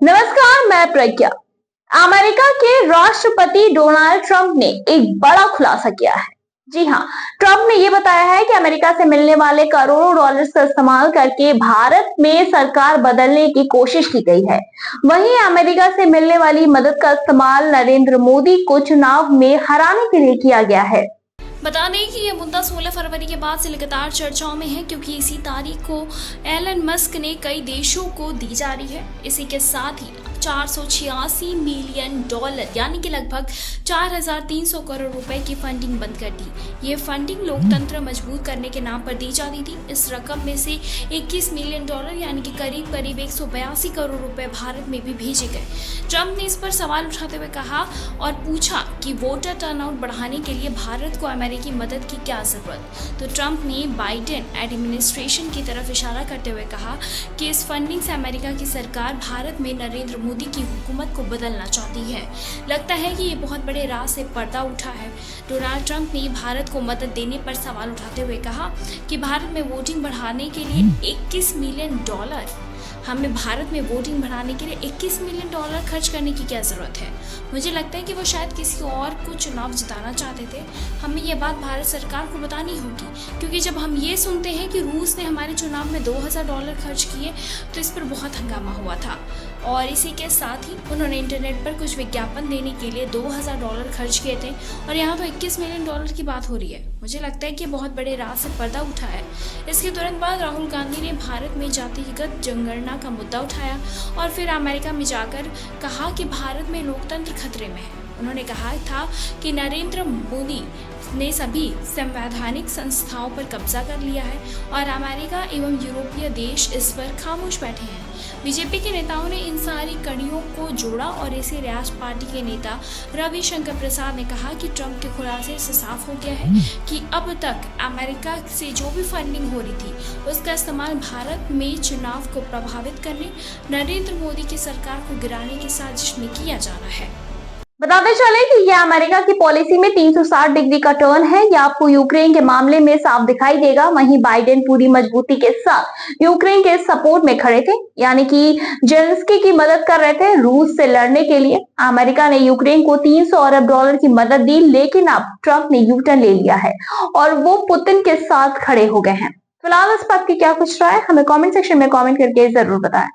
नमस्कार, मैं प्रज्ञा। अमेरिका के राष्ट्रपति डोनाल्ड ट्रंप ने एक बड़ा खुलासा किया है। जी हाँ, ट्रंप ने यह बताया है कि अमेरिका से मिलने वाले करोड़ों डॉलर्स का इस्तेमाल करके भारत में सरकार बदलने की कोशिश की गई है। वहीं अमेरिका से मिलने वाली मदद का इस्तेमाल नरेंद्र मोदी को चुनाव में हराने के लिए किया गया है। बता दें कि यह मुद्दा 16 फरवरी के बाद से लगातार चर्चाओं में है, क्योंकि इसी तारीख को एलन मस्क ने कई देशों को दी जा रही है। इसी के साथ ही 486 मिलियन डॉलर यानी कि लगभग 4,300 करोड़ रुपए की फंडिंग बंद कर दी। ये फंडिंग लोकतंत्र मजबूत करने के नाम पर दी जाती थी। इस रकम में से 21 मिलियन डॉलर यानी कि करीब 182 करोड़ रुपए भारत में भी भेजे गए। ट्रंप ने इस पर सवाल उठाते हुए कहा और पूछा कि वोटर टर्नआउट बढ़ाने के लिए भारत को अमेरिकी मदद की क्या जरूरत। तो ट्रंप ने बाइडेन एडमिनिस्ट्रेशन की तरफ इशारा करते हुए कहा कि इस फंडिंग से अमेरिका की सरकार भारत में नरेंद्र मोदी की हुकूमत को बदलना चाहती है। लगता है कि ये बहुत बड़े राज से पर्दा उठा है। डोनाल्ड ट्रंप ने भारत को मदद देने पर सवाल उठाते हुए कहा कि भारत में वोटिंग बढ़ाने के लिए 21 मिलियन डॉलर हमें भारत में वोटिंग बढ़ाने के लिए 21 मिलियन डॉलर खर्च करने की क्या ज़रूरत है। मुझे लगता है कि वो शायद किसी और को चुनाव जिताना चाहते थे। हमें ये बात भारत सरकार को बतानी होगी, क्योंकि जब हम ये सुनते हैं कि रूस ने हमारे चुनाव में 2000 डॉलर खर्च किए तो इस पर बहुत हंगामा हुआ था। और इसी के साथ ही उन्होंने इंटरनेट पर कुछ विज्ञापन देने के लिए 2000 डॉलर खर्च किए थे, और यहाँ तो 21 मिलियन डॉलर की बात हो रही है। मुझे लगता है कि बहुत बड़े राज से पर्दा उठा है। इसके तुरंत बाद राहुल गांधी ने भारत में जातिगत जनगणना का मुद्दा उठाया और फिर अमेरिका में जाकर कहा कि भारत में लोकतंत्र खतरे में है। उन्होंने कहा था कि नरेंद्र मोदी ने सभी संवैधानिक संस्थाओं पर कब्जा कर लिया है और अमेरिका एवं यूरोपीय देश इस पर खामोश बैठे हैं। बीजेपी के नेताओं ने इन सारी कड़ियों को जोड़ा और इसी राज पार्टी के नेता रविशंकर प्रसाद ने कहा कि ट्रंप के खुलासे से साफ हो गया है कि अब तक अमेरिका से जो भी फंडिंग हो रही थी उसका इस्तेमाल भारत में चुनाव को प्रभावित करने, नरेंद्र मोदी की सरकार को गिराने की साजिश में किया जा रहा है। बताते चले कि यह अमेरिका की पॉलिसी में 360 डिग्री का टर्न है। यह आपको यूक्रेन के मामले में साफ दिखाई देगा। वहीं बाइडेन पूरी मजबूती के साथ यूक्रेन के सपोर्ट में खड़े थे, यानी कि जेलेंस्की की मदद कर रहे थे रूस से लड़ने के लिए। अमेरिका ने यूक्रेन को 300 अरब डॉलर की मदद दी, लेकिन अब ट्रंप ने यूटर्न ले लिया है और वो पुतिन के साथ खड़े हो गए हैं। फिलहाल इस बात की क्या कुछ राय, हमें कॉमेंट सेक्शन में कॉमेंट करके जरूर बताएं।